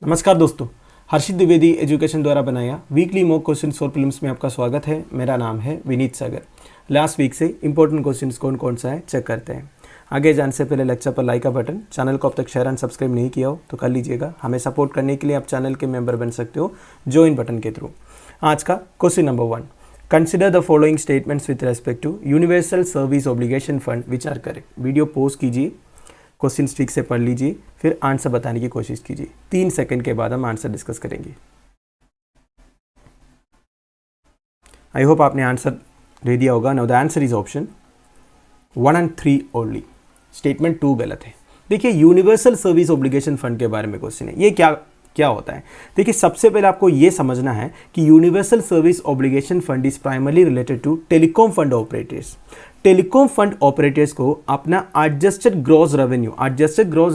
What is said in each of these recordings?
नमस्कार दोस्तों, हर्षित द्विवेदी एजुकेशन द्वारा बनाया weekly mock questions for prelims में आपका स्वागत है। मेरा नाम है विनीत सागर। लास्ट वीक से इंपॉर्टेंट क्वेश्चंस कौन कौन सा है चेक करते हैं। आगे जाने से पहले लेक्चर पर लाइक का बटन, चैनल को अब तक शेयर एंड सब्सक्राइब नहीं किया हो तो कर लीजिएगा। हमें सपोर्ट करने के लिए आप चैनल के मेंबर बन सकते हो ज्वाइन बटन के थ्रू। आज का question number 1, consider the following statements with respect to universal service obligation fund which are correct. Video pause कीजिए, क्वेश्चन ठीक से पढ़ लीजिए, फिर आंसर बताने की कोशिश कीजिए। 3 सेकंड के बाद हम आंसर डिस्कस करेंगे। आई होप आपने आंसर दे दिया होगा। Now the answer is option 1 and 3 only. Statement 2 गलत है। देखिए, यूनिवर्सल सर्विस ऑब्लिगेशन फंड के बारे में क्वेश्चन है। ये क्या होता है? देखिए, सबसे पहले आपको ये समझना है कि universal service obligation fund is primarily related to telecom fund operators. Telecom fund operators को अपना एडजस्टेड ग्रॉस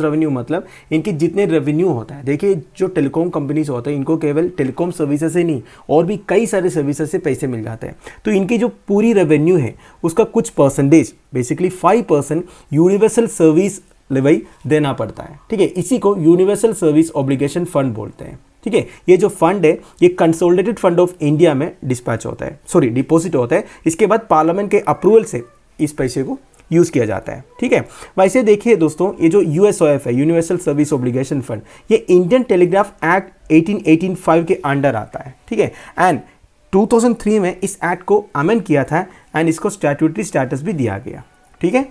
रेवेन्यू मतलब इनके जितने रेवेन्यू होता है। देखिए, जो टेलीकॉम कंपनीज होते हैं इनको केवल टेलीकॉम सर्विसेज से नहीं और भी कई सारे सर्विसेज से पैसे मिल जाते हैं। तो इनकी जो पूरी रेवेन्यू है उसका कुछ परसेंटेज, बेसिकली 5% यूनिवर्सल सर्विस लेवई देना पड़ता है। ठीक है, इसी को यूनिवर्सल सर्विस ऑब्लिगेशन फंड बोलते हैं। ठीक है, ये जो फंड है ये कंसोलिडेटेड फंड ऑफ इंडिया में डिपॉजिट होता है। इसके बाद पार्लियामेंट के अप्रूवल से इस पैसे को यूज किया जाता है। ठीक है, वैसे देखिए दोस्तों, ये जो यूएसओएफ है, यूनिवर्सल सर्विस ऑब्लिगेशन फंड, ये इंडियन टेलीग्राफ एक्ट 1885 के अंडर आता है। ठीक है, एंड 2003 में इस एक्ट को अमेंड किया था एंड इसको स्टैट्यूटरी स्टेटस भी दिया गया। ठीक है,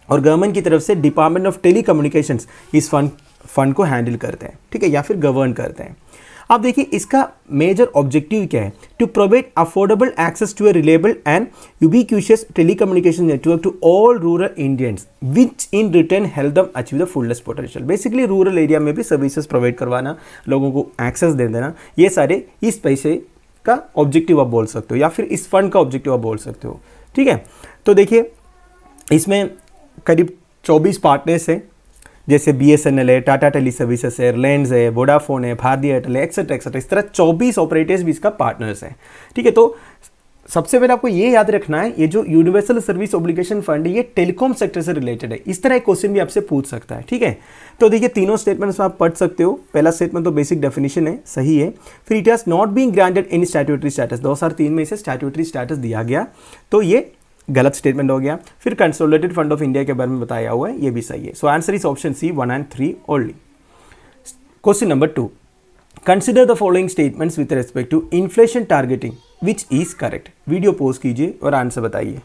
और गवर्नमेंट की तरफ से डिपार्टमेंट ऑफ टेलीकम्युनिकेशंस इस फंड को हैंडल करते हैं। ठीक है, या फिर गवर्न करते हैं। अब देखिए, इसका मेजर ऑब्जेक्टिव क्या है? To provide affordable access to a reliable and ubiquitous telecommunication network to all rural Indians which in return help them achieve the fullest potential. Basically rural area में भी सर्विसेज प्रोवाइड करवाना, लोगों को access दे देना, ये सारे इस पैसे का ऑब्जेक्टिव आप बोल सकते हो या फिर इस फंड का ऑब्जेक्टिव आप बोल सकते हो। ठीक है, तो देखिए इसमें करीब 24 पार्टनर्स हैं, जैसे BSNL है, टाटा टेली सर्विसेज है, रिलायंस है, वोडाफोन है, भारतीय एयरटेल है, एक्सेट्रा। इस तरह 24 ऑपरेटर्स भी इसका पार्टनर्स हैं। ठीक है, तो सबसे पहले आपको ये याद रखना है, ये जो यूनिवर्सल सर्विस ऑब्लिगेशन फंड है ये टेलीकॉम सेक्टर से रिलेटेड है। इस तरह एक क्वेश्चन भी आपसे पूछ सकता है। ठीक है, तो देखिए तीनों स्टेटमेंट्स आप पढ़ सकते हो। पहला स्टेटमेंट तो बेसिक डेफिनेशन है, सही है। फिर it has not been granted any statutory status, 2003 में इसे स्टैट्यूटरी स्टेटस दिया गया, तो ये गलत स्टेटमेंट हो गया। फिर कंसोलिडेटेड फंड ऑफ इंडिया के बारे में बताया हुआ है, ये भी सही है। So answer is option C 1 and 3 only. Question number 2, consider the following statements with respect to inflation targeting which is correct. Video pause कीजिए और आंसर बताइए।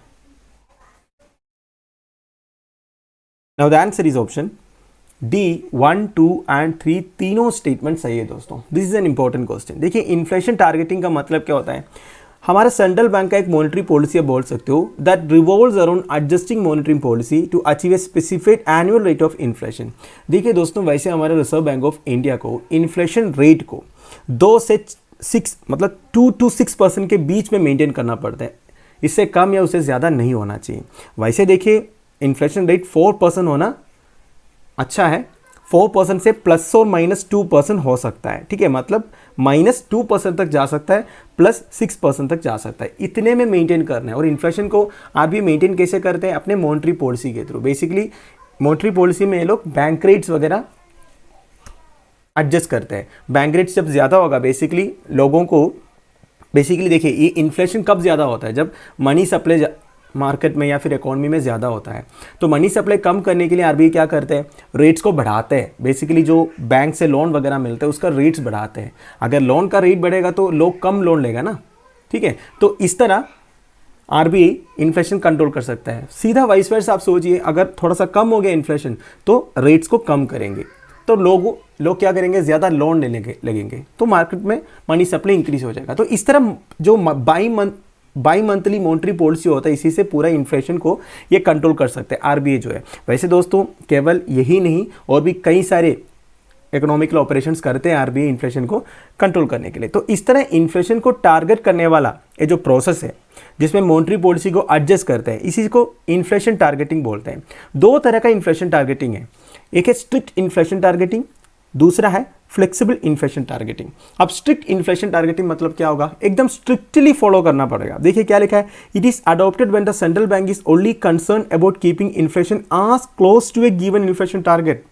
Now the answer is option D 1, 2 and 3 तीनों statement सही है दोस्तों। This is an important question. देखिए, inflation targeting का मतलब क्या होता है? हमारा सेंट्रल बैंक का एक मॉनेटरी पॉलिसी आप बोल सकते हो that revolves around adjusting monetary policy to achieve a specific annual rate of inflation. देखिए दोस्तों, वैसे हमारे रिजर्व बैंक ऑफ इंडिया को इन्फ्लेशन रेट को 2 से 6 मतलब 2 to 6% के बीच में मेंटेन करना पड़ता है। इससे कम या उससे ज़्यादा नहीं होना चाहिए। वैसे देखिए, इन्फ्लेशन रेट 4% होना अच्छा है। 4% से प्लस और माइनस 2% हो सकता है। ठीक है, मतलब -2% तक जा सकता है, +6% तक जा सकता है। इतने में मेंटेन करना है। और इन्फ्लेशन को आरबीआई मेंटेन कैसे करते हैं? अपने मॉनेटरी पॉलिसी के थ्रू। बेसिकली मॉनेटरी पॉलिसी में ये लोग बैंक रेट्स वगैरह एडजस्ट करते हैं। बैंक रेट्स जब ज़्यादा होगा, बेसिकली लोगों को देखिए, ये इन्फ्लेशन कब ज़्यादा होता है? जब मनी सप्लाई मार्केट में या फिर इकोनॉमी में ज़्यादा होता है। तो मनी सप्लाई कम करने के लिए आरबीआई क्या करते हैं? रेट्स को बढ़ाते हैं। बेसिकली जो बैंक से लोन वगैरह मिलते हैं उसका रेट्स बढ़ाते हैं। अगर लोन का रेट बढ़ेगा तो लोग कम लोन लेगा ना। ठीक है, तो इस तरह आरबीआई इन्फ्लेशन कंट्रोल कर सकता है। सीधा वाइस वर्सा आप सोचिए, अगर थोड़ा सा कम हो गया इन्फ्लेशन तो रेट्स को कम करेंगे, तो लोग क्या करेंगे? ज़्यादा लोन लेने लगेंगे, तो मार्केट में मनी सप्लाई इंक्रीज हो जाएगा। तो इस तरह जो बाई मंथली मॉनेटरी पॉलिसी होता है, इसी से पूरा इन्फ्लेशन को ये कंट्रोल कर सकते हैं आरबीआई जो है। वैसे दोस्तों, केवल यही नहीं और भी कई सारे इकोनॉमिकल ऑपरेशंस करते हैं आरबीआई इन्फ्लेशन को कंट्रोल करने के लिए। तो इस तरह इन्फ्लेशन को टारगेट करने वाला ये जो प्रोसेस है जिसमें मॉनेटरी पॉलिसी को एडजस्ट करते हैं, इसी को इन्फ्लेशन टारगेटिंग बोलते हैं। 2 तरह का इन्फ्लेशन टारगेटिंग है, एक है स्ट्रिक्ट इन्फ्लेशन टारगेटिंग, दूसरा है फ्लेक्सिबल इन्फ्लेशन टारगेटिंग। अब स्ट्रिक्ट इन्फ्लेशन टारगेटिंग मतलब क्या होगा? एकदम स्ट्रिक्टली फॉलो करना पड़ेगा। देखिए क्या लिखा है, it is adopted when the central bank is only concern about keeping inflation as close to a given inflation target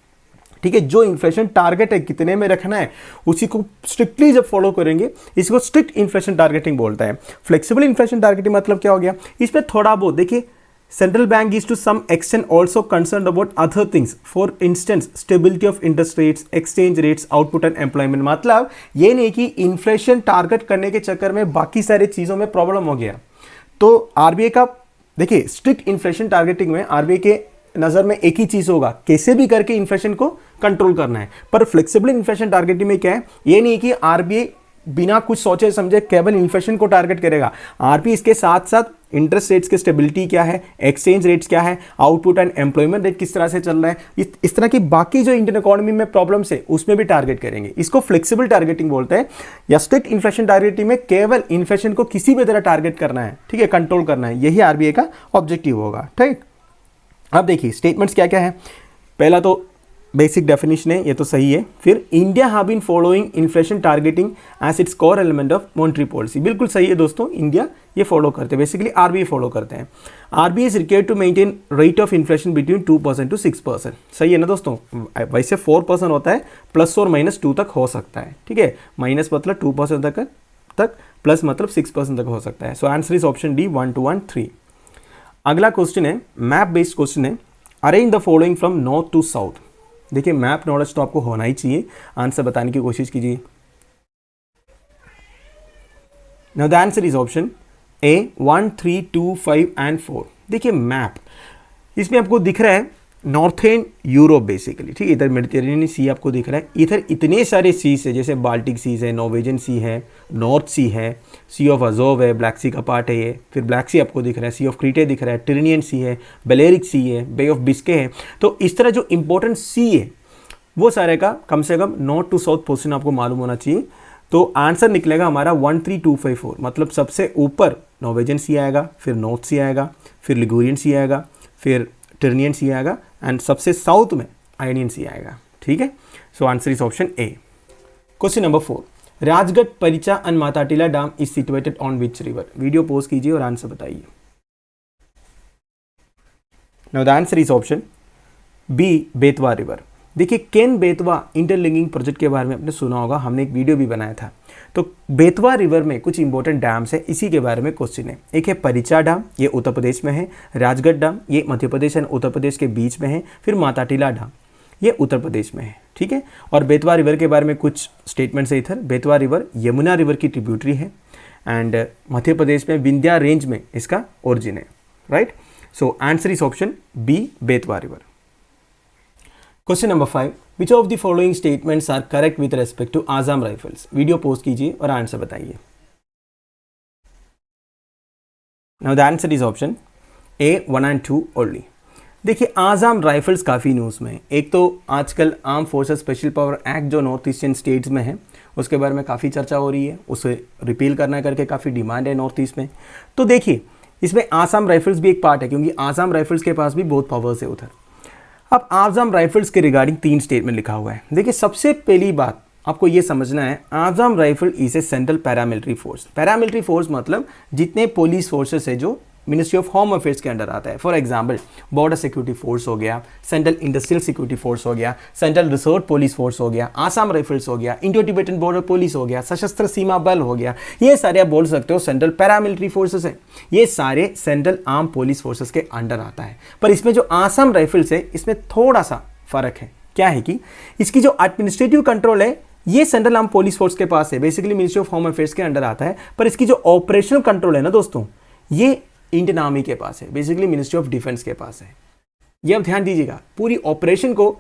ठीक है, जो इन्फ्लेशन टारगेट है कितने में रखना है उसी को स्ट्रिक्टली जब फॉलो करेंगे, इसको स्ट्रिक्ट इन्फ्लेशन टारगेटिंग बोलता है। फ्लेक्सिबल इन्फ्लेशन टारगेटिंग मतलब क्या हो गया, इसमें थोड़ा बहुत देखिए, central bank is to some extent also concern about other things, for instance stability of interest rates, exchange rates, output and employment. मतलब ये नहीं कि इन्फ्लेशन टारगेट करने के चक्कर में बाकी सारे चीज़ों में प्रॉब्लम हो गया। तो आरबीआई का देखिए स्ट्रिक्ट इन्फ्लेशन टारगेटिंग में आरबीआई के नज़र में एक ही चीज़ होगा, कैसे भी करके इन्फ्लेशन को कंट्रोल करना है। पर फ्लेक्सिबल इन्फ्लेशन टारगेटिंग में क्या है, ये नहीं कि आरबीआई बिना कुछ सोचे समझे केवल इन्फ्लेशन को टारगेट करेगा। आरबीआई इसके साथ साथ इंटरेस्ट रेट्स की स्टेबिलिटी क्या है, एक्सचेंज रेट्स क्या है, आउटपुट एंड एम्प्लॉयमेंट रेट किस तरह से चल रहा है, इस तरह की बाकी जो इंडियन इकोनॉमी में प्रॉब्लम्स है उसमें भी टारगेट करेंगे। इसको फ्लेक्सिबल टारगेटिंग बोलते हैं। या स्ट्रिक्ट इन्फ्लेशन टारगेटिंग में केवल इन्फ्लेशन को किसी भी तरह टारगेट करना है, ठीक है, कंट्रोल करना है, यही आरबीआई का ऑब्जेक्टिव होगा। ठीक, अब देखिए स्टेटमेंट्स क्या क्या है। पहला तो बेसिक डेफिनेशन है, ये तो सही है। फिर India have been following inflation targeting as its core element of monetary policy, बिल्कुल सही है दोस्तों, इंडिया ये फॉलो करते हैं, बेसिकली आरबीआई फॉलो करते हैं। RBI is required to maintain rate of inflation between 2% to 6%, सही है ना दोस्तों। वैसे 4% होता है, प्लस और -2 तक हो सकता है, ठीक है, माइनस मतलब 2% तक, प्लस मतलब 6% तक हो सकता है। So answer is option D 1 2 1 3। अगला क्वेश्चन है मैप बेस्ड क्वेश्चन है, arrange the following from north to south. देखिए मैप नॉलेज तो आपको होना ही चाहिए, आंसर बताने की कोशिश कीजिए। Now the answer is option A 1 3 2 5 and 4। देखिए मैप, इसमें आपको दिख रहा है नॉर्थर्न यूरोप बेसिकली, ठीक है, इधर मेडिटेरेनियन सी आपको दिख रहा है, इधर इतने सारे सीज है, जैसे बाल्टिक सीज है, नॉर्वेजियन सी है, नॉर्थ सी है, सी ऑफ अजोव है, ब्लैक सी का पार्ट है ये, फिर ब्लैक सी आपको दिख रहा है, सी ऑफ क्रीटे दिख रहा है, टिरेनियन सी है, बेलेरिक सी है, बे ऑफ बिस्के है। तो इस तरह जो इंपॉर्टेंट सी है वो सारे का कम से कम नॉर्थ टू साउथ पोर्शन आपको मालूम होना चाहिए। तो आंसर निकलेगा हमारा 1 3 2 5 4, मतलब सबसे ऊपर नॉर्वेजियन सी आएगा, फिर नॉर्थ सी आएगा, फिर लिगुरियन सी आएगा, फिर टिरेनियन सी आएगा, एंड सबसे साउथ में आयनियन सी आएगा, ठीक है। So answer is option A. Question number 4, Rajgarh, Paricha and Matatila dam is situated on which river. Video pause कीजिए और आंसर बताइए। Now the answer is option B, Betwa river. देखिए केन बेतवा इंटरलिंकिंग प्रोजेक्ट के बारे में आपने सुना होगा, हमने एक वीडियो भी बनाया था। तो बेतवा रिवर में कुछ इंपॉर्टेंट डैम्स है, इसी के बारे में क्वेश्चन है। एक है परिचा डैम, ये उत्तर प्रदेश में है। राजगढ़ डैम, ये मध्य प्रदेश एंड उत्तर प्रदेश के बीच में है। फिर माताटीला डैम, ये उत्तर प्रदेश में है, ठीक है। और बेतवा रिवर के बारे में कुछ स्टेटमेंट्स है इधर। बेतवा रिवर यमुना रिवर की ट्रिब्यूटरी है, एंड मध्य प्रदेश में विंध्या रेंज में इसका ओरिजिन है, right. So answer is option B, Betwa river. Question number 5, which of the following statements are correct with respect to Assam rifles. Video post कीजिए और आंसर बताइए। Now the answer is option A 1 and 2 only. देखिए Assam rifles काफ़ी news में है। एक तो आजकल arm forces special power act जो नॉर्थ ईस्टर्न स्टेट्स में है उसके बारे में काफ़ी चर्चा हो रही है, उसे रिपील करना करके काफ़ी डिमांड है नॉर्थ ईस्ट में। तो देखिए इसमें आसाम राइफल्स भी एक पार्ट है, क्योंकि आसाम राइफल्स के पास भी बहुत पावर्स है उधर। अब आसाम राइफल्स के रिगार्डिंग 3 स्टेटमेंट लिखा हुआ है। देखिए सबसे पहली बात आपको ये समझना है, Assam rifle is a central paramilitary force. Paramilitary force मतलब जितने पुलिस फोर्सेस है जो मिनिस्ट्री ऑफ होम अफेयर्स के अंडर आता है। For example border security force हो गया, सेंट्रल इंडस्ट्रियल सिक्योरिटी फोर्स हो गया, सेंट्रल रिसोर्ट पुलिस फोर्स हो गया, आसाम राइफल्स हो गया, इंडो टिबेटन बॉर्डर पुलिस हो गया, सशस्त्र सीमा बल हो गया। ये सारे आप बोल सकते हो सेंट्रल पैरामिलिट्री फोर्सेस हैं। ये सारे सेंट्रल आर्म पुलिस फोर्सेस के अंडर आता है। पर इसमें जो आसाम राइफल्स है इसमें थोड़ा सा फर्क है। क्या है कि इसकी जो एडमिनिस्ट्रेटिव कंट्रोल है ये सेंट्रल आर्म पुलिस फोर्स के पास है, basically ministry of home affairs के अंडर आता है। पर इसकी जो ऑपरेशनल कंट्रोल है ना दोस्तों, ये इंडियन आर्मी के पास है, बेसिकली मिनिस्ट्री ऑफ डिफेंस के पास है। ये अब ध्यान दीजिएगा, पूरी ऑपरेशन को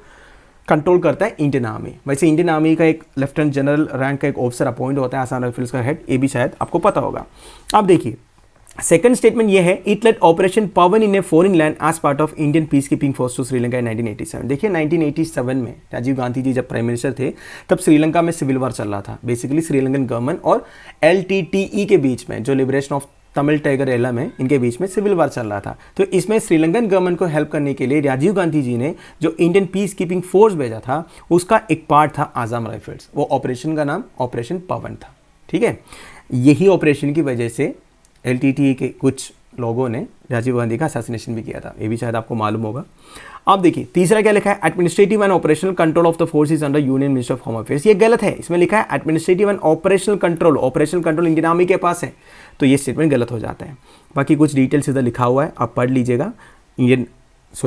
कंट्रोल करता है इंडियन आर्मी। वैसे इंडियन आर्मी का एक लेफ्टिनेंट जनरल रैंक का एक ऑफिसर अपॉइंट होता है आसाम राइफल्स का हेड, ये भी शायद आपको पता होगा। अब देखिए सेकंड स्टेटमेंट ये है, it led operation Pawan in a foreign land as part of Indian peace keeping force to Sri Lanka in 1987। देखिए 1987 में राजीव गांधी जी जब प्राइम मिनिस्टर थे तब श्रीलंका में सिविल वार चल रहा था, बेसिकली श्रीलंकन गवर्नमेंट और LTTE के बीच में, जो liberation of Tamil tiger Eelam है, इनके बीच में सिविल वार चल रहा था। तो इसमें श्रीलंकन गवर्नमेंट को हेल्प करने के लिए राजीव गांधी जी ने जो इंडियन पीस कीपिंग फोर्स भेजा था उसका एक पार्ट था आसाम राइफल्स। वो ऑपरेशन का नाम ऑपरेशन पवन था, ठीक है। यही ऑपरेशन की वजह से LTTE के कुछ लोगों ने राजीव गांधी का असैसिनेशन भी किया था, ये भी शायद आपको मालूम होगा। अब देखिए तीसरा क्या लिखा है, administrative and operational control of the forces under union minister of home affairs. ये गलत है, इसमें लिखा है administrative and operational control, operational control Indian army के पास है, तो ये स्टेटमेंट गलत हो जाता है। बाकी कुछ डिटेल्स इधर लिखा हुआ है, आप पढ़ लीजिएगा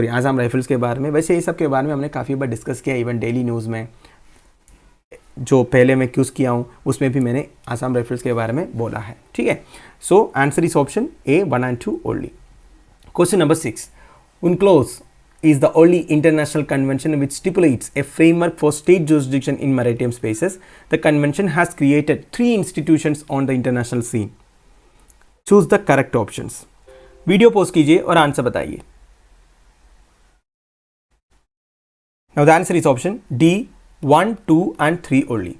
आसाम राइफल्स के बारे में। वैसे ये सब के बारे में हमने काफ़ी बार डिस्कस किया, इवन डेली न्यूज़ में जो पहले मैं क्यूज़ किया हूँ उसमें भी मैंने आसाम राइफल्स के बारे में बोला है, ठीक है। So answer is option A 1 and 2 only. Question number 6, UNCLOS is the only international convention which stipulates a framework for state jurisdiction in maritime spaces. The convention has created 3 institutions on the international scene. Choose the correct options. Video pause कीजिए और answer बताइए। Now the answer is option D 1, 2 and 3 only.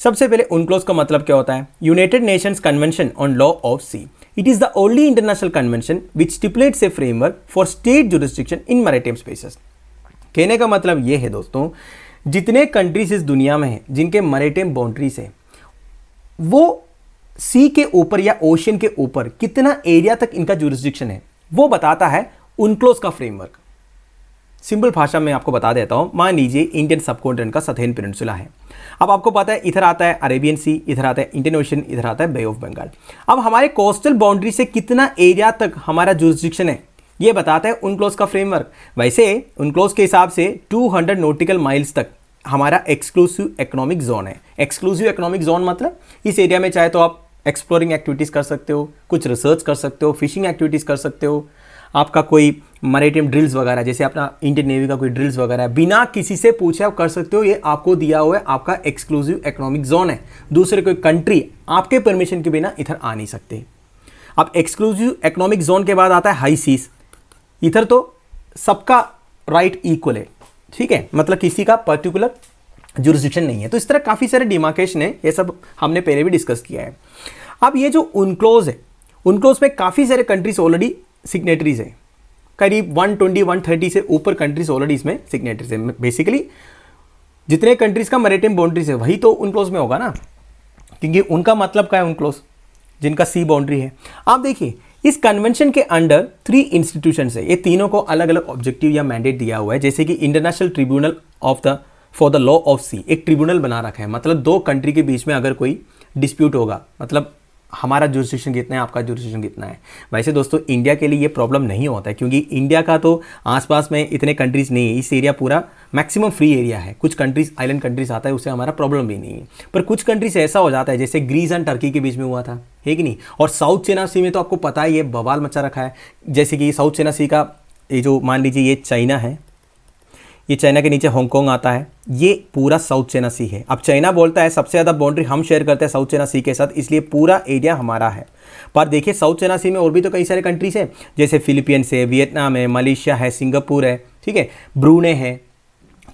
सबसे पहले UNCLOS का मतलब क्या होता है? United Nations convention on law of sea. It is the only international convention which stipulates a framework for state jurisdiction in maritime spaces. कहने का मतलब ये है दोस्तों, जितने कंट्रीज इस दुनिया में हैं जिनके मैरिटाइम बाउंड्रीज है, वो सी के ऊपर या ओशियन के ऊपर कितना एरिया तक इनका जुरिस्डिक्शन है, वो बताता है UNCLOS का फ्रेमवर्क। सिंपल भाषा में आपको बता देता हूं, मान लीजिए इंडियन सबकॉन्टिनेंट का सथेन पेनिनसुला है। अब आपको पता है इधर आता है अरेबियन सी, इधर आता है इंडियन ओशन, इधर आता है बे ऑफ बंगाल। अब हमारे कोस्टल बाउंड्री से कितना एरिया तक हमारा जुरिस्डिक्शन है, ये बताता है UNCLOS का फ्रेमवर्क। वैसे UNCLOS के हिसाब से 200 नॉटिकल माइल्स तक हमारा एक्सक्लूसिव इकोनॉमिक जोन है। एक्सक्लूसिव इकोनॉमिक जोन मतलब इस एरिया में चाहे तो आप एक्सप्लोरिंग एक्टिविटीज़ कर सकते हो, कुछ रिसर्च कर सकते हो, फिशिंग एक्टिविटीज़ कर सकते हो, आपका कोई मैरिटाइम ड्रिल्स वगैरह जैसे अपना इंडियन नेवी का कोई ड्रिल्स वगैरह बिना किसी से पूछे आप कर सकते हो। ये आपको दिया हुआ है, आपका एक्सक्लूसिव इकोनॉमिक जोन है। दूसरे कोई कंट्री आपके परमिशन के बिना इधर आ नहीं सकते। अब एक्सक्लूसिव इकोनॉमिक जोन के बाद आता है हाई सीज। इधर तो सबका राइट इक्वल है, ठीक है, मतलब किसी का पर्टिकुलर जुरिस्डिक्शन नहीं है। तो इस तरह काफ़ी सारे डिमार्केशन है, ये सब हमने पहले भी डिस्कस किया है। अब ये जो UNCLOS है, UNCLOS में काफ़ी सारे कंट्रीज ऑलरेडी सिग्नेटरीज है, करीब 120-130 से ऊपर कंट्रीज ऑलरेडी इसमें सिग्नेटरीज है। बेसिकली जितने कंट्रीज का मैरिटाइम बाउंड्रीज है वही तो UNCLOS में होगा ना, क्योंकि उनका मतलब क्या है UNCLOS, जिनका सी बाउंड्री है। आप देखिए इस कन्वेंशन के अंडर 3 इंस्टीट्यूशंस है, ये तीनों को अलग अलग ऑब्जेक्टिव या मैंडेट दिया हुआ है। जैसे कि international tribunal for the law of sea, एक ट्रिब्यूनल बना रखा है, मतलब 2 कंट्री के बीच में अगर कोई डिस्प्यूट होगा, मतलब हमारा जुरिस्डिक्शन कितना है, आपका जुरिस्डिक्शन कितना है। वैसे दोस्तों इंडिया के लिए ये प्रॉब्लम नहीं होता है, क्योंकि इंडिया का तो आसपास में इतने कंट्रीज़ नहीं है, इस एरिया पूरा मैक्सिमम फ्री एरिया है। कुछ कंट्रीज आइलैंड कंट्रीज आता है, उससे हमारा प्रॉब्लम भी नहीं है। पर कुछ कंट्रीज ऐसा हो जाता है, जैसे ग्रीस एंड टर्की के बीच में हुआ था, है कि नहीं। और साउथ चाइना सी में तो आपको पता ही है, बवाल मचा रखा है। जैसे कि साउथ चाइना सी का ये जो मान लीजिए ये चाइना है, ये चाइना के नीचे हांगकांग आता है, ये पूरा साउथ चाइना सी है। अब चाइना बोलता है सबसे ज़्यादा बाउंड्री हम शेयर करते हैं साउथ चाइना सी के साथ, इसलिए पूरा एरिया हमारा है। पर देखिए साउथ चाइना सी में और भी तो कई सारे कंट्रीज हैं, जैसे फिलीपींस है, वियतनाम है, मलेशिया है, सिंगापुर है, ठीक है, ब्रूने है।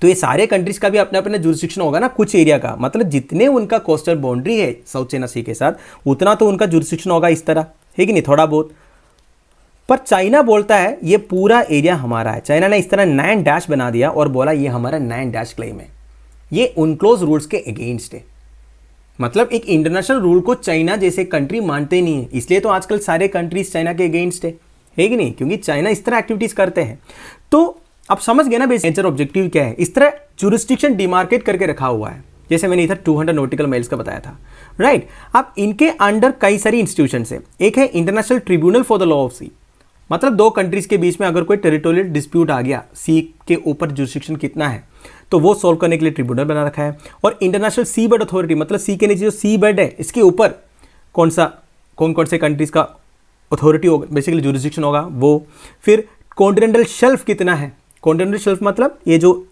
तो ये सारे कंट्रीज का भी अपना अपना जुरिस्डिक्शन होगा ना कुछ एरिया का, मतलब जितने उनका कोस्टल बाउंड्री है साउथ चाइना सी के साथ उतना तो उनका जुरिस्डिक्शन होगा इस तरह, है कि नहीं, थोड़ा बहुत। पर चाइना बोलता है ये पूरा एरिया हमारा है। चाइना ने इस तरह 9 डैश बना दिया और बोला ये हमारा 9 डैश क्लेम है। ये UNCLOS रूल्स के अगेंस्ट है, मतलब एक इंटरनेशनल रूल को चाइना जैसे कंट्री मानते नहीं है, इसलिए तो आजकल सारे कंट्रीज चाइना के अगेंस्ट है कि नहीं, क्योंकि चाइना इस तरह एक्टिविटीज करते हैं। तो अब समझ गए ना बेसिक नेचर ऑब्जेक्टिव क्या है। इस तरह जुरिस्डिक्शन डिमार्केट करके रखा हुआ है, जैसे मैंने इधर 200 नॉटिकल माइल्स का बताया था, राइट। अब इनके अंडर कई सारी इंस्टीट्यूशंस है। एक है international tribunal for the law of sea, मतलब 2 कंट्रीज के बीच में अगर कोई टेरिटोरियल डिस्प्यूट आ गया, सी के ऊपर जुरिस्डिक्शन कितना है, तो वो सॉल्व करने के लिए ट्रिब्यूनल बना रखा है। और इंटरनेशनल सी बर्ड अथॉरिटी, मतलब सी के नीचे जो सी बर्ड है इसके ऊपर कौन से कंट्रीज का अथॉरिटी होगा, बेसिकली जुरिस्डिक्शन होगा वो। फिर कॉन्टिनेंटल शेल्फ कितना है, कॉन्टिनेंटल शेल्फ मतलब ये जो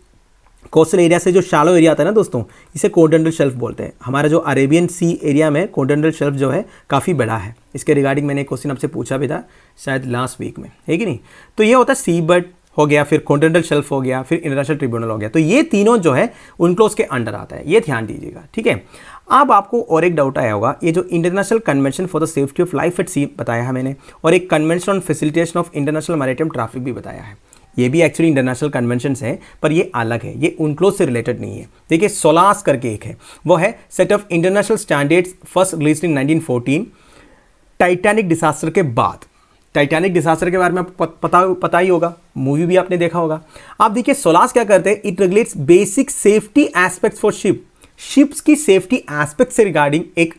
कोस्टल एरिया से जो शैलो एरिया आता है ना दोस्तों, इसे कॉन्टिनेंटल शेल्फ बोलते हैं। हमारा जो अरेबियन सी एरिया में कॉन्टिनेंटल शेल्फ जो है काफ़ी बड़ा है। इसके रिगार्डिंग मैंने एक क्वेश्चन आपसे पूछा भी था शायद लास्ट वीक में, है कि नहीं। तो ये होता है सी बर्ड हो गया, फिर कॉन्टिनेंटल शेल्फ हो गया, फिर इंटरनेशनल ट्रिब्यूनल हो गया। तो ये तीनों जो है UNCLOS के अंडर आता है, ये ध्यान दीजिएगा, ठीक है। अब आपको और एक डाउट आया होगा, ये जो international convention for the safety of life at sea बताया है मैंने, और एक convention on facilitation of international maritime traffic भी बताया है। ये भी एक्चुअली इंटरनेशनल कन्वेंशंस हैं, पर ये अलग है, ये UNCLOS से रिलेटेड नहीं है। देखिए सोलास करके एक है, वो है set of international standards first released in 1914 Titanic disaster के बाद। टाइटैनिक डिजास्टर के बारे में आपको पता ही होगा, मूवी भी आपने देखा होगा। आप देखिए सोलास क्या करते हैं, it regulates basic safety aspects for ships की सेफ्टी एस्पेक्ट से रिगार्डिंग एक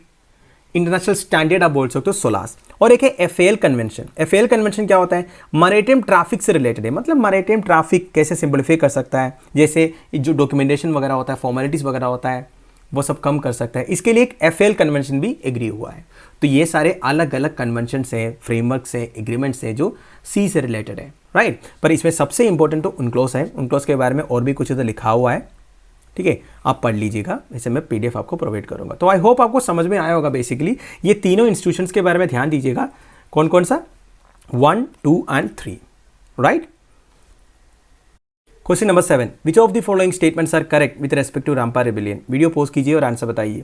इंटरनेशनल स्टैंडर्ड आप बोल सकते हो सोलास। और एक है एफएल कन्वेंशन। एफएल कन्वेंशन क्या होता है, मैरीटाइम ट्रैफिक से रिलेटेड है, मतलब मैरीटाइम ट्रैफिक कैसे सिंप्लीफाई कर सकता है, जैसे जो डॉक्यूमेंटेशन वगैरह होता है, फॉर्मेलिटीज वगैरह होता है, वो सब कम कर सकता है। इसके लिए एक एफएल कन्वेंशन भी एग्री हुआ है। तो ये सारे अलग अलग कन्वेंशन है, फ्रेमवर्क्स है, एग्रीमेंट्स है जो सी से रिलेटेड है, राइट। पर इसमें सबसे इंपॉर्टेंट तो उनक्लोज है। उनक्लोज के बारे में और भी कुछ इधर लिखा हुआ है, ठीक है, आप पढ़ लीजिएगा, इसे मैं पीडीएफ आपको प्रोवाइड करूंगा। तो आई होप आपको समझ में आया होगा। बेसिकली ये तीनों इंस्टीट्यूशंस के बारे में ध्यान दीजिएगा, कौन कौन सा, 1, 2 and 3, right. Question number 7, which of the following statements are correct with respect to Rampa rebellion. Video post कीजिए और आंसर बताइए।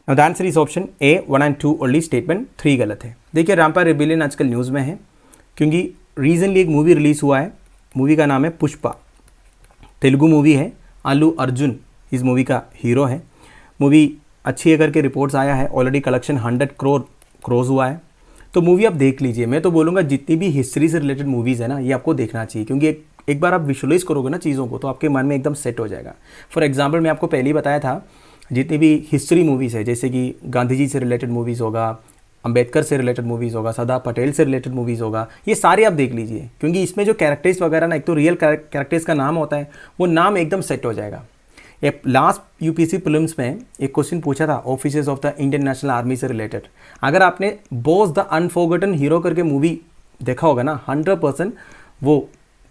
Now the answer is option A, 1 and 2 only, statement 3 गलत है। देखिए रामपा रिबेलियन आजकल न्यूज़ में है क्योंकि रीसेंटली एक मूवी रिलीज हुआ है, मूवी का नाम है पुष्पा, तेलुगु मूवी है, अल्लू अर्जुन इस मूवी का हीरो है। मूवी अच्छी है करके रिपोर्ट्स आया है, ऑलरेडी कलेक्शन 100 करोड़ क्रॉस हुआ है। तो मूवी आप देख लीजिए। मैं तो बोलूँगा जितनी भी हिस्ट्री से रिलेटेड मूवीज़ है ना, ये आपको देखना चाहिए, क्योंकि एक बार आप विजुअलाइज करोगे ना चीज़ों को तो आपके मन में एकदम सेट हो जाएगा। फॉर एग्जाम्पल मैं आपको पहले ही बताया था, जितनी भी हिस्ट्री मूवीज़ है, जैसे कि गांधी जी से रिलेटेड मूवीज़ होगा, अंबेडकर से रिलेटेड मूवीज़ होगा, सरदार पटेल से रिलेटेड मूवीज़ होगा, ये सारे आप देख लीजिए, क्योंकि इसमें जो कैरेक्टर्स वगैरह ना, एक तो रियल कैरेक्टर्स का नाम होता है, वो नाम एकदम सेट हो जाएगा। एक लास्ट यूपीएससी प्रीलिम्स में एक क्वेश्चन पूछा था officers of the Indian national army से रिलेटेड। अगर आपने बॉस द अनफॉरगॉटन हीरो करके मूवी देखा होगा ना, 100% वो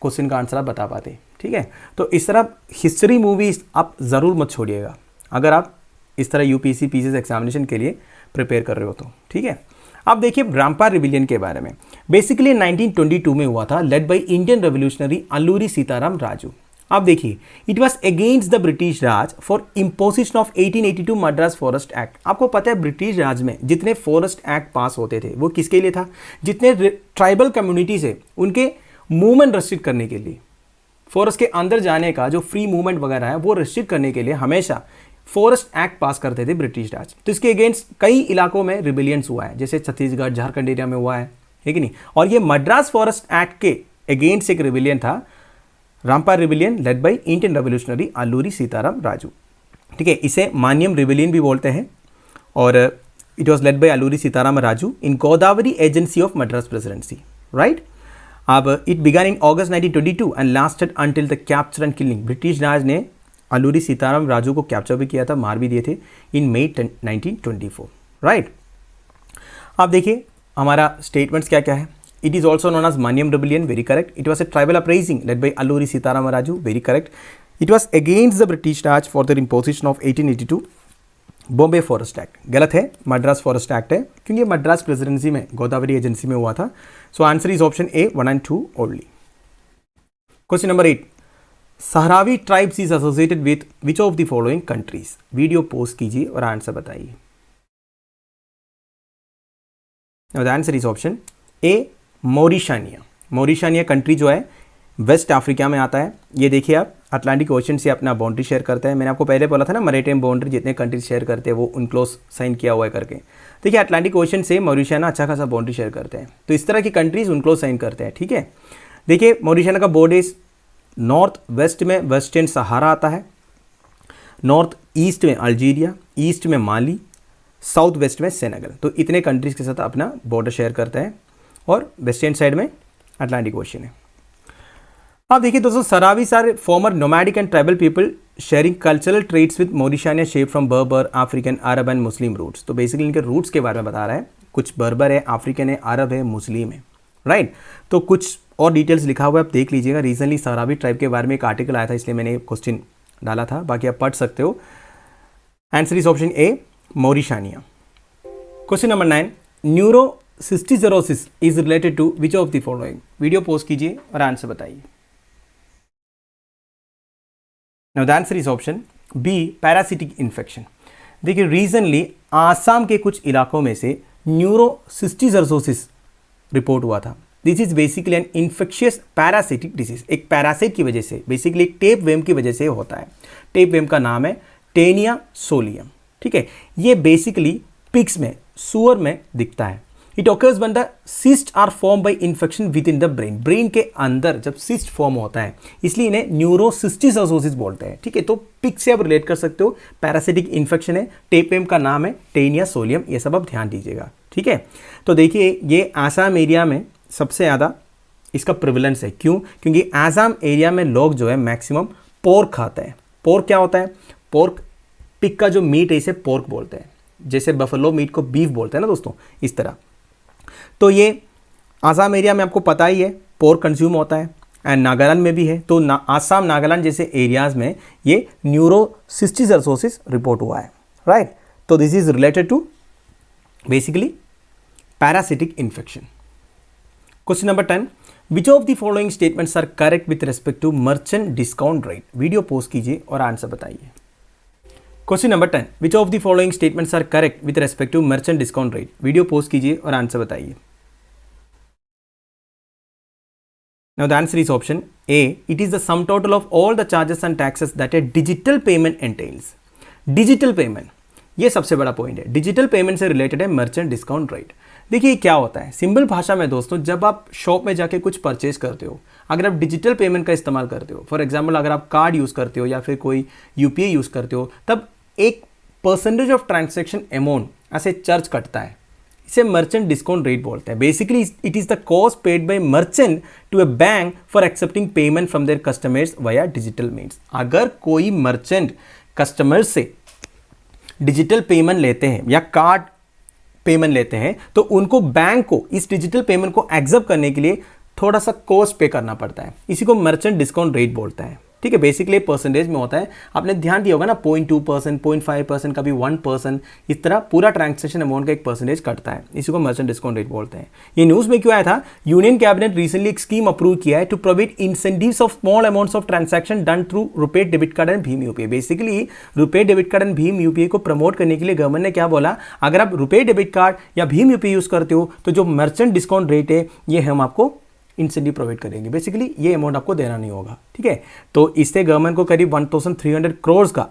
क्वेश्चन का आंसर आप बता पाते, ठीक है। तो इस तरह हिस्ट्री मूवीज आप ज़रूर मत छोड़िएगा अगर आप इस तरह यूपीएससी पीसीएस एग्जामिनेशन के लिए प्रिपेयर कर रहे हो तो, ठीक है। अब देखिए रामपा रिबेलियन के बारे में। बेसिकली 1922 में हुआ था, lead by Indian revolutionary Alluri Sitarama Raju. अब देखिए, it was against the British Raj for imposition of 1882 Madras forest act. आपको पता है ब्रिटिश राज में जितने फॉरेस्ट एक्ट पास होते थे वो किसके लिए था, जितने ट्राइबल कम्युनिटीज है उनके मूवमेंट रेस्ट्रिक्ट करने के लिए, फॉरेस्ट के अंदर जाने का जो फ्री मूवमेंट वगैरह है वो रेस्ट्रिक्ट करने के लिए हमेशा फॉरेस्ट एक्ट पास करते थे ब्रिटिश राज। तो इसके अगेंस्ट कई इलाकों में रिबेलियंस हुआ है, जैसे छत्तीसगढ़, झारखंड एरिया में हुआ है कि नहीं। और ये मद्रास फॉरेस्ट एक्ट के अगेंस्ट एक रिबेलियन था, Rampa rebellion led by Indian revolutionary Alluri Sitarama Raju, ठीक है। इसे मान्यम रिबेलियन भी बोलते हैं और it was led by Alluri Sitarama Raju in Godavari agency of Madras presidency, right. अब it began in August 1922 and lasted until the capture and killing. British Raj ने अल्लूरी सीताराम राजू को कैप्चर भी किया था, मार भी दिए थे इन मई 1924, राइट। अब देखिए हमारा स्टेटमेंट्स क्या क्या है। It is also known as Manyam rebellion, very correct. It was a tribal uprising led by Alluri Sitarama Raju, very correct. It was against the British Raj for the imposition of 1882 Bombay forest act, गलत है, मद्रास फॉरेस्ट एक्ट है, क्योंकि Madras presidency में Godavari agency में हुआ था। सो answer is option A, 1 and 2 only. Question number 8, Sahrawi tribes is associated with which of the following countries. Video post कीजिए और आंसर बताइए। Now the answer is option A, Mauritania. Mauritania country जो है waste Africa में आता है। ये देखिए आप अटलांटिक ओशन से अपना बाउंड्री शेयर करता है। मैंने आपको पहले बोला था ना, मैरीटाइम बाउंड्री जितने कंट्रीज शेयर करते हैं वो उनक्लोज साइन किया हुआ है करके। देखिए अटलांटिक ओशन से मॉरिशानिया अच्छा खासा बाउंड्री शेयर करते हैं, तो इस तरह की कंट्रीज उनक्लोज साइन करते हैं, ठीक है। देखिए मॉरिशानिया का बॉर्डर नॉर्थ वेस्ट में वेस्टर्न सहारा आता है, नॉर्थ ईस्ट में अल्जीरिया, ईस्ट में माली, साउथ वेस्ट में सेनेगल। तो इतने कंट्रीज के साथ अपना बॉर्डर शेयर करता है और वेस्टर्न साइड में अटलांटिक ओशन है। अब देखिए दोस्तों, Sahrawis are former nomadic and tribal people sharing cultural trades with Mauritania shape from Berber, African, Arab and Muslim roots. तो बेसिकली इनके रूट्स के बारे में बता रहा है, कुछ बर्बर है, अफ्रीकन है, अरब है, मुस्लिम है, राइट। तो कुछ और डिटेल्स लिखा हुआ है, आप देख लीजिएगा। रिसेंटली सरावी ट्राइब के बारे में एक आर्टिकल आया था, इसलिए मैंने क्वेश्चन डाला था, बाकी आप पढ़ सकते हो। Answer is option A, Mauritania. Question number 9, neurocysticercosis is related to which of the following. Video post कीजिए और आंसर बताइए। Now the answer is option B, parasitic infection. देखिए रीसेंटली आसाम के कुछ इलाकों में से न्यूरोसिस्टिजरोसिस रिपोर्ट हुआ था। This is basically an infectious parasitic disease. एक पैरासाइट की वजह से, बेसिकली एक टेप वेम की वजह से होता है। टेप वेम का नाम है टेनिया सोलियम, ठीक है। ये बेसिकली पिग्स में सुअर में दिखता है। It occurs when the cyst are form by infection with in the brain, brain के अंदर जब सिस्ट फॉर्म होता है, इसलिए इन्हें न्यूरोसिस्टिसोसिस बोलते हैं। ठीक है, तो पिक से आप रिलेट कर सकते हो, पैरासिटिक इन्फेक्शन है, टेपवेम का नाम है टेनिया सोलियम, ये सब आप ध्यान दीजिएगा। ठीक है, तो देखिए ये आसाम एरिया में सबसे ज़्यादा इसका प्रिविलेंस है। क्यों? क्योंकि आसाम एरिया में लोग जो है मैक्सिमम पोर्क खाते हैं। पोर्क क्या होता है? पोर्क, पिग का जो मीट है इसे पोर्क बोलते हैं, जैसे बफलो मीट को बीफ बोलते हैं ना दोस्तों, इस तरह। तो ये आसाम एरिया में आपको पता ही है पोर्क कंज्यूम होता है, एंड नागालैंड में भी है। तो आसाम नागालैंड जैसे एरियाज में ये न्यूरोसिस्टिसोसिस रिपोर्ट हुआ है, राइट। तो this is related to basically parasitic infection. Question number 10, which of the following statements are correct with respect to merchant discount rate? Video post कीजिए और आंसर बताइए। Question number 10, which of the following statements are correct with respect to merchant discount rate? Video post कीजिए और answer बताइए। Now the answer is option A. It is the sum total of all the charges and taxes that a digital payment entails. Digital payment, ये सबसे बड़ा point है। Digital payment से related है merchant discount rate. देखिए क्या होता है, सिंपल भाषा में दोस्तों, जब आप शॉप में जाके कुछ परचेज करते हो, अगर आप डिजिटल पेमेंट का इस्तेमाल करते हो, फॉर एग्जांपल अगर आप कार्ड यूज़ करते हो या फिर कोई यूपीआई यूज़ करते हो, तब एक परसेंटेज ऑफ ट्रांजेक्शन अमाउंट ऐसे चार्ज कटता है, इसे मर्चेंट डिस्काउंट रेट बोलते हैं। Basically it is the cost paid by merchant to a bank for accepting payment from their customers via digital means. अगर कोई मर्चेंट कस्टमर से डिजिटल पेमेंट लेते हैं या कार्ड पेमेंट लेते हैं, तो उनको बैंक को इस डिजिटल पेमेंट को एक्सेप्ट करने के लिए थोड़ा सा कॉस्ट पे करना पड़ता है। इसी को मर्चेंट डिस्काउंट रेट बोलता है। ठीक है, बेसिकली परसेंटेज में होता है, आपने ध्यान दिया होगा ना, 0.2%, 0.5%, कभी 1%, इस तरह पूरा ट्रांजेक्शन अमाउंट का एक परसेंटेज कटता है। इसी को मर्चेंट डिस्काउंट रेट बोलते हैं। ये न्यूज़ में क्यों आया था? यूनियन कैबिनेट रिसेंटली एक स्कीम अप्रूव किया है to provide incentives of small amounts of transaction done through RuPay debit card and भीम UPI. Basically RuPay debit card and भीम यूपीआई को प्रमोट करने के लिए गवर्नमेंट ने क्या बोला, अगर आप रुपे डेबिट कार्ड या भीम यूपीआई यूज करते हो तो जो मर्चेंट डिस्काउंट रेट है ये हम आपको इंसेंटिव प्रोवाइड करेंगे। बेसिकली ये अमाउंट आपको देना नहीं होगा। ठीक है, तो इससे गवर्नमेंट को करीब 1300 करोड़ का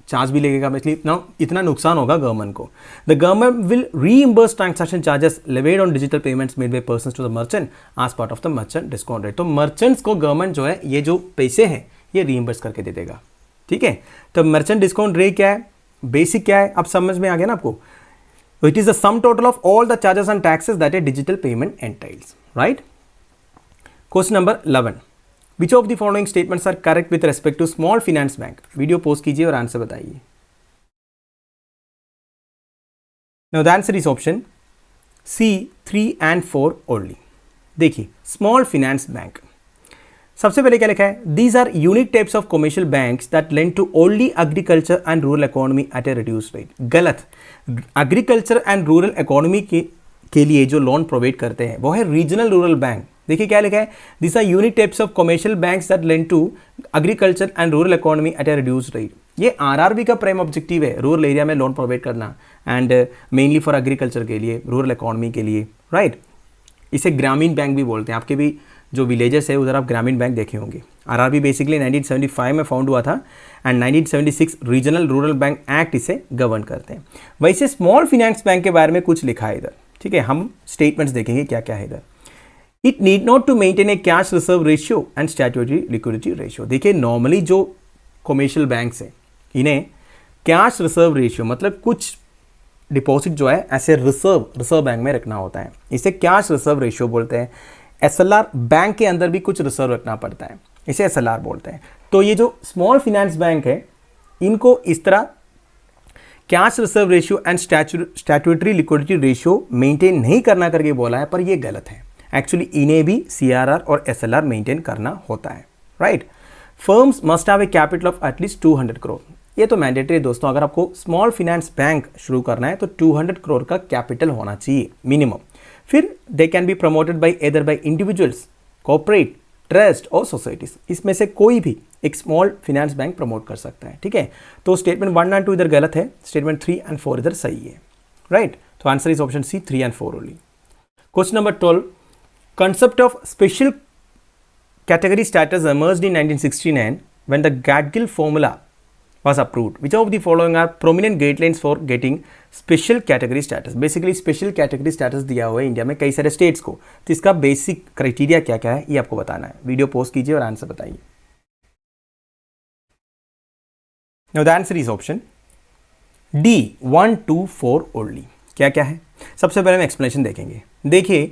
चार्ज भी लगेगा। बेसिकली इतना नुकसान होगा गवर्नमेंट को। The government will reimburse transaction charges levied on digital payments made by persons to the merchant as part of the merchant discount rate. तो मर्चेंट्स को गवर्नमेंट जो है ये जो पैसे हैं ये रीइंबर्स करके दे देगा। ठीक है, तो मर्चेंट डिस्काउंट रेट क्या है, बेसिक क्या है, अब समझ में आ गया ना आपको। It is the sum total of all the charges and taxes that a digital payment entails, right? Question number 11. Which of the following statements are correct with respect to small finance bank? Video post कीजिए और answer बताइए। Now the answer is option C, 3 and 4 only. देखिए small finance bank, सबसे पहले क्या लिखा है? These are unique types of commercial banks that lend to only agriculture and rural economy at a reduced rate. गलत। Agriculture and rural economy के लिए जो लोन प्रोवाइड करते हैं वो है रीजनल रूरल बैंक। देखिए क्या लिखा है? This are unique types of commercial banks that lend to agriculture and rural economy at a reduced rate. ये आरआरबी का प्राइम ऑब्जेक्टिव है, रूरल एरिया में लोन प्रोवाइड करना, एंड मेनली फॉर एग्रीकल्चर के लिए, रूरल इकोनॉमी के लिए, right. इसे ग्रामीण बैंक भी बोलते हैं। आपके भी जो विलेजेस है उधर आप ग्रामीण बैंक देखे होंगे। आरआरबी बेसिकली 1975 में फाउंड हुआ था and 1976 regional rural bank act इसे गवर्न करते हैं। वैसे स्मॉल फिनेंस बैंक के बारे में कुछ लिखा है इधर। ठीक है, हम स्टेटमेंट्स देखेंगे क्या क्या है इधर। It need not to maintain a cash reserve ratio and statutory liquidity ratio. देखिए नॉर्मली जो कमर्शियल बैंक्स हैं इन्हें कैश रिजर्व रेशियो मतलब कुछ डिपॉजिट जो है ऐसे रिजर्व बैंक में रखना होता है, इसे कैश रिजर्व रेशियो बोलते हैं। एसएलआर बैंक के अंदर भी कुछ रिजर्व रखना पड़ता है, इसे एसएलआर बोलते हैं। तो ये जो स्मॉल फिनेंस बैंक है इनको इस तरह cash reserve ratio and statutory liquidity ratio maintain नहीं करना करके बोला है, पर ये गलत है। एक्चुअली इन्हें भी सीआरआर और एसएलआर मेंटेन करना होता है, right. Firms must have a capital of at least 200 crore. ये तो मैंडेटरी है दोस्तों, अगर आपको स्मॉल फिनेंस बैंक शुरू करना है तो 200 करोड़ का कैपिटल होना चाहिए मिनिमम। फिर they can be promoted by either bye individuals, corporate, trust और सोसाइटीज। इसमें से कोई भी एक स्मॉल फिनेंस बैंक प्रमोट कर सकता है। ठीक है, तो स्टेटमेंट 1 और 2 इधर गलत है, स्टेटमेंट 3 and 4 इधर सही है, राइट। तो answer is option C, 3 and 4 only. Question number 12. Concept of special category status emerged in 1969 when the Gadgil formula was approved. Which of the following are prominent guidelines for getting special category status? Basically special category status दिया हुआ है India में कई सारे states को, तो इसका basic criteria क्या क्या है ये आपको बताना है. वीडियो पोस्ट कीजिए और आंसर बताइए. Now the answer is option D 1, 2, 4 only. क्या क्या है? सबसे पहले हम एक्सप्लेनेशन देखेंगे. देखिए,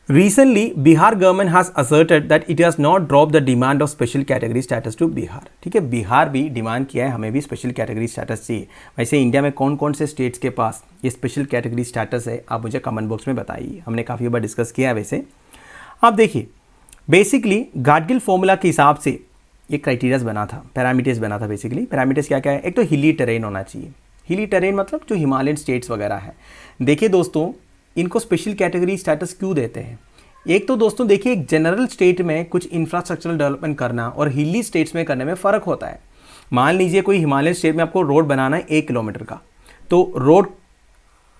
recently Bihar government has asserted that it has not dropped the demand of special category status to Bihar. ठीक है, बिहार भी डिमांड किया है हमें भी स्पेशल कैटेगरी स्टेटस चाहिए. वैसे इंडिया में कौन कौन से स्टेट्स के पास ये स्पेशल कैटेगरी स्टेटस है आप मुझे कमेंट बॉक्स में बताइए. हमने काफ़ी बार डिस्कस किया है. वैसे आप देखिए, बेसिकली गाडगिल फॉर्मूला के हिसाब से ये क्राइटेरियाज बना था, पैरामीटर्स बना था. बेसिकली पैरामीटर्स क्या क्या है? एक तो हिली टेरेन होना चाहिए. हिली टेरेन मतलब जो हिमालयन स्टेट्स वगैरह है. देखिए दोस्तों, इनको स्पेशल कैटेगरी स्टेटस क्यों देते हैं? एक तो दोस्तों देखिए, एक जनरल स्टेट में कुछ इंफ्रास्ट्रक्चरल डेवलपमेंट करना और हिली स्टेट्स में करने में फ़र्क होता है. मान लीजिए कोई हिमालयन स्टेट में आपको रोड बनाना है 1 किलोमीटर का, तो रोड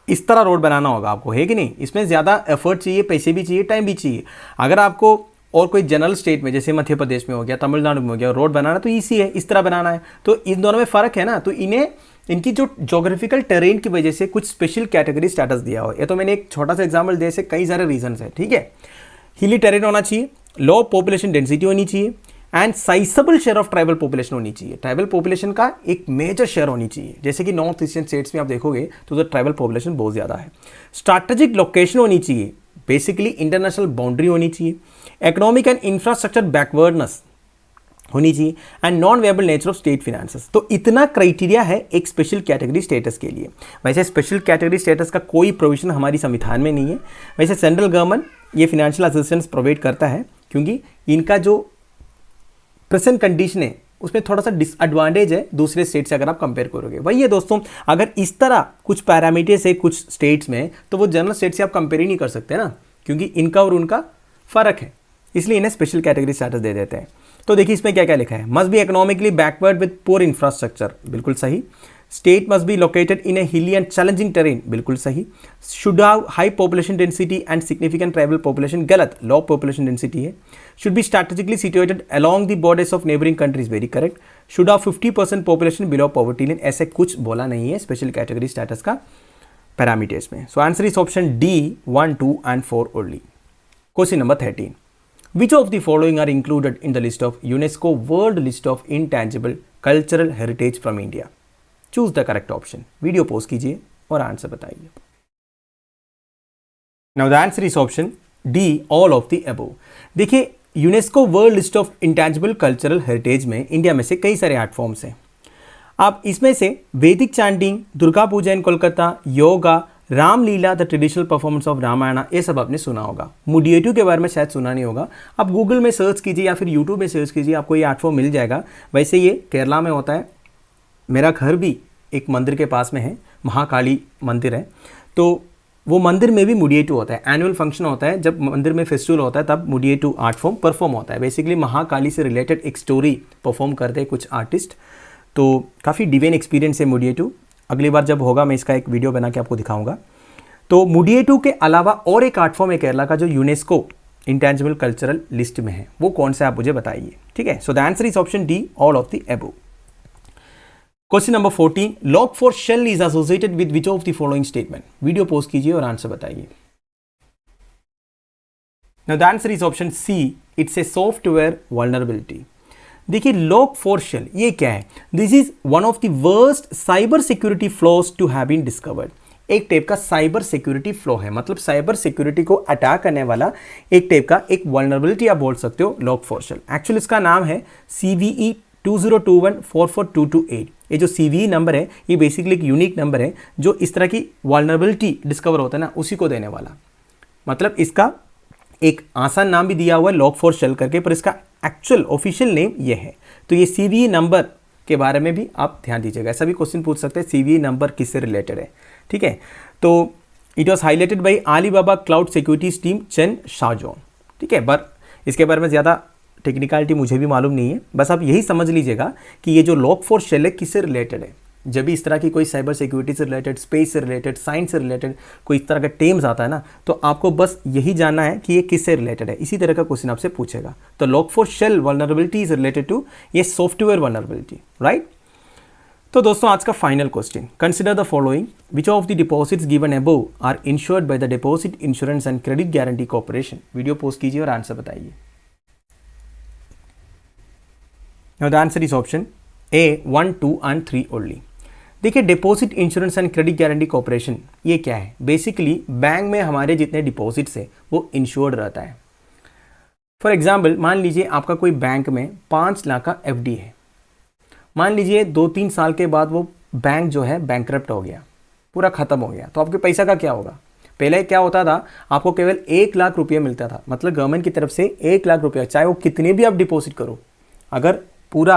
इस तरह रोड बनाना होगा आपको, है कि नहीं? इसमें ज़्यादा एफर्ट चाहिए, पैसे भी चाहिए, टाइम भी चाहिए. अगर आपको और कोई जनरल स्टेट में जैसे मध्य प्रदेश में हो गया, तमिलनाडु में हो गया, रोड बनाना तो ईजी है, इस तरह बनाना है. तो इन दोनों में फ़र्क है ना. तो इनकी जो जोग्राफिकल टेरेन की वजह से कुछ स्पेशल कैटेगरी स्टेटस दिया हो. ये तो मैंने एक छोटा सा एग्जांपल दिया, से कई सारे रीजंस है. ठीक है, हिली टेरेन होना चाहिए, लो पॉपुलेशन डेंसिटी होनी चाहिए and sizeable share of tribal population होनी चाहिए. ट्राइबल पॉपुलेशन का एक मेजर शेयर होनी चाहिए. जैसे कि नॉर्थ ईस्टर्न स्टेट्स में आप देखोगे तो ट्राइबल पॉपुलेशन बहुत ज़्यादा है. स्ट्रैटेजिक लोकेशन होनी चाहिए, बेसिकली इंटरनेशनल बाउंड्री होनी चाहिए. इकोनॉमिक एंड इंफ्रास्ट्रक्चर बैकवर्डनेस होनी चाहिए and non viable nature of state finances. तो इतना क्राइटेरिया है एक स्पेशल कैटेगरी स्टेटस के लिए. वैसे स्पेशल कैटेगरी स्टेटस का कोई प्रोविजन हमारी संविधान में नहीं है. वैसे सेंट्रल गवर्नमेंट ये फिनेंशियल असिस्टेंस प्रोवाइड करता है, क्योंकि इनका जो प्रेजेंट कंडीशन है उसमें थोड़ा सा डिसएडवांटेज है दूसरे स्टेट से अगर आप कंपेयर करोगे. वही है दोस्तों, अगर इस तरह कुछ पैरामीटर्स है कुछ स्टेट्स में, तो वो जनरल स्टेट से आप कंपेयर ही नहीं कर सकते ना, क्योंकि इनका और उनका फ़र्क है. इसलिए इन्हें स्पेशल कैटेगरी स्टेटस दे देते हैं. तो देखिए इसमें क्या क्या लिखा है. Must be economically backward with poor infrastructure, बिल्कुल सही. State must be located in ए हिली एंड चैलेंजिंग टेरेन, बिल्कुल सही. Should have high population density and significant tribal population, गलत. लो पॉपुलेशन डेंसिटी है. Should be strategically situated along the borders of neighbouring countries, very correct. Should have 50% population below poverty line, ऐसे कुछ बोला नहीं है special category status का parameters में. सो answer is option D 1, 2 and 4 only. Question number 13. Which of the following are included in the list of UNESCO World List of Intangible Cultural Heritage from India? Choose the correct option. Video post कीजिए और answer बताइए. Now the answer is option D, all of the above. देखिए, UNESCO world list of intangible cultural heritage में India में से कई सारे art forms हैं. आप इसमें से Vedic chanting, Durga Puja in Kolkata, yoga, Ramlila, the traditional performance of Ramayana, ये सब आपने सुना होगा. मुडिएटू के बारे में शायद सुना नहीं होगा. आप गूगल में सर्च कीजिए या फिर यूट्यूब में सर्च कीजिए, आपको ये आर्ट फॉर्म मिल जाएगा. वैसे ये केरला में होता है. मेरा घर भी एक मंदिर के पास में है, महाकाली मंदिर है. तो वो मंदिर में भी मुडिएटू होता है. एनुअल फंक्शन होता है, जब मंदिर में फेस्टिवल होता है तब मुडिएटू आर्ट फॉर्म परफॉर्म होता है. बेसिकली महाकाली से रिलेटेड एक स्टोरी परफॉर्म करते हैं कुछ आर्टिस्ट. तो काफ़ी डिवाइन एक्सपीरियंस है मुडिएटू. अगली बार जब होगा मैं इसका एक वीडियो बना के आपको दिखाऊंगा. तो मुडिएटू के अलावा और एक आर्ट फॉर्म है केरला का जो यूनेस्को इंटेंजिबल कल्चरल लिस्ट में है. वो कौन सा आप मुझे बताइए. ठीक है, so the answer is option D, all of the above. Question number 14. Log for shell is associated with which of the following statement. Video post कीजिए और आंसर बताइए. Now the answer is option C, it's a software vulnerability. देखिए, log for shell ये क्या है? This is one of the worst cyber security flaws to have been discovered. एक type का cyber security flaw है, मतलब cyber security को attack करने वाला एक टाइप का एक वल्नरेबिलिटी आप बोल सकते हो लॉग फॉर शेल. एक्चुअली इसका नाम है CVE 2021442228. ये जो CVE नंबर है ये बेसिकली एक यूनिक नंबर है जो इस तरह की वल्नरेबिलिटी डिस्कवर होता है ना, उसी को देने वाला. मतलब इसका एक आसान नाम भी दिया हुआ है लॉग फॉर शेल करके, पर इसका एक्चुअल ऑफिशियल नेम ये है. तो ये CVE नंबर के बारे में भी आप ध्यान दीजिएगा. ऐसा भी क्वेश्चन पूछ सकते हैं CVE नंबर किससे रिलेटेड है. ठीक है, तो it was highlighted by Alibaba cloud securities team Chen Zhaojun. ठीक है, पर इसके बारे में ज़्यादा टेक्निकलिटी मुझे भी मालूम नहीं है. बस आप यही समझ लीजिएगा कि ये जो लॉग फॉर शेल है किससे रिलेटेड है. जब भी इस तरह की कोई साइबर सिक्योरिटी से रिलेटेड, स्पेस से रिलेटेड, साइंस से रिलेटेड कोई इस तरह का टेम्स आता है ना, तो आपको बस यही जानना है कि ये किससे रिलेटेड है. इसी तरह का क्वेश्चन आपसे पूछेगा. तो log for shell vulnerability is related to ये सॉफ्टवेयर वल्नरेबिलिटी, राइट. तो दोस्तों आज का final question, consider the following, which of the deposits given above are insured by the deposit insurance and credit guarantee corporation. Video post कीजिए और answer बताइए। Now the answer is option A 1, 2 and 3 only. देखिए deposit insurance and credit guarantee corporation ये क्या है? Basically bank में हमारे जितने डिपॉजिट्स है वो इंश्योर्ड रहता है। फॉर एग्जाम्पल मान लीजिए आपका कोई बैंक में 5 लाख का एफडी है। मान लीजिए 2-3 साल के बाद वो बैंक जो है बैंकरप्ट हो गया, पूरा खत्म हो गया, तो आपके पैसा का क्या होगा? पहले क्या होता था, आपको केवल 1 लाख रुपये मिलता था, मतलब गवर्नमेंट की तरफ से 1 लाख रुपया, चाहे वो कितने भी आप डिपॉजिट करो, अगर पूरा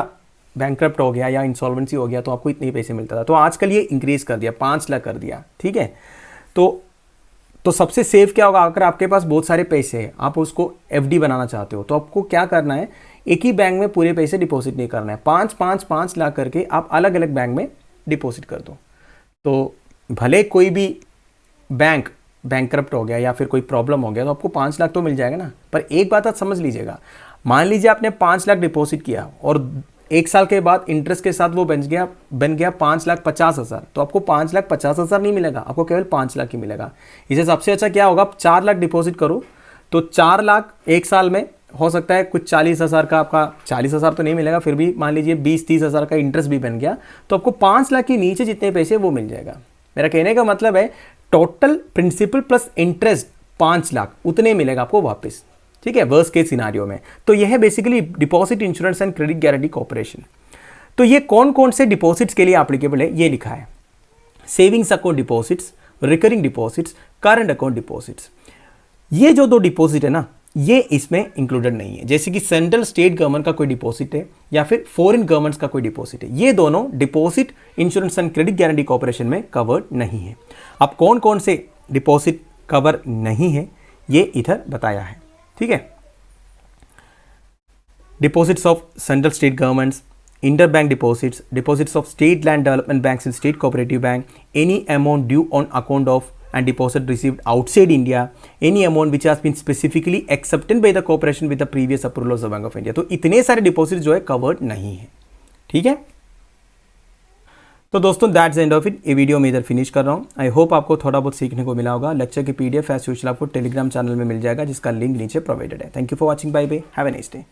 बैंकरप्ट हो गया या इंसॉल्वेंसी हो गया तो आपको इतने ही पैसे मिलता था। तो आजकल ये इंक्रीज कर दिया, 5 लाख कर दिया, ठीक है। तो सबसे सेफ क्या होगा? अगर आपके पास बहुत सारे पैसे हैं, आप उसको एफडी बनाना चाहते हो, तो आपको क्या करना है, एक ही बैंक में पूरे पैसे डिपॉजिट नहीं करना है, 5 लाख करके आप अलग अलग बैंक में डिपॉजिट कर दो। तो भले कोई भी बैंक बैंकरप्ट हो गया या फिर कोई प्रॉब्लम हो गया तो आपको 5 लाख तो मिल जाएगा ना। पर एक बात आप समझ लीजिएगा, मान लीजिए आपने 5 लाख डिपॉजिट किया और 1 साल के बाद इंटरेस्ट के साथ वो बन गया 5,50,000, तो आपको 5,50,000 नहीं मिलेगा, आपको केवल 5 लाख ही मिलेगा। इसे सबसे अच्छा क्या होगा, 4 लाख डिपॉजिट करो, तो 4 लाख 1 साल में हो सकता है कुछ 40,000 का, आपका 40,000 तो नहीं मिलेगा, फिर भी मान लीजिए 20-30,000 का इंटरेस्ट भी बन गया, तो आपको 5 लाख के नीचे जितने पैसे वो मिल जाएगा। मेरा कहने का मतलब है total principal plus interest 5 lakh उतने मिलेगा आपको वापस, ठीक है, वर्स्ट केस सिनारियो में। तो यह है basically deposit insurance and credit guarantee corporation. तो ये कौन कौन से डिपॉजिट्स के लिए एप्लीकेबल है ये लिखा है, savings account deposits, recurring deposits, current account deposits. ये जो 2 डिपॉजिट है ना, ये इसमें इंक्लूडेड नहीं है, जैसे कि सेंट्रल स्टेट गवर्नमेंट का कोई डिपॉजिट है या फिर फॉरेन गवर्नमेंट्स का कोई डिपॉजिट है, ये दोनों deposit insurance and credit guarantee corporation में कवर्ड नहीं है। अब कौन कौन से डिपॉजिट कवर नहीं है ये इधर बताया है, ठीक है। Deposits of central state governments, inter bank deposits, deposits of state land development banks and state cooperative bank, any amount due on account of and deposit received outside India, any amount which has been specifically accepted by the corporation with the previous approval of the Bank of India। तो इतने सारे deposit जो है covered नहीं है, ठीक है। तो दोस्तों दैट्स एंड ऑफ इट, ये वीडियो मैं इधर फिनिश कर रहा हूँ। आई होप आपको थोड़ा बहुत सीखने को मिला होगा। लेक्चर की PDF एज यूजुअल आपको टेलीग्राम चैनल में मिल जाएगा, जिसका लिंक नीचे प्रोवाइडेड है। Thank you for watching, bye bye, have a nice day.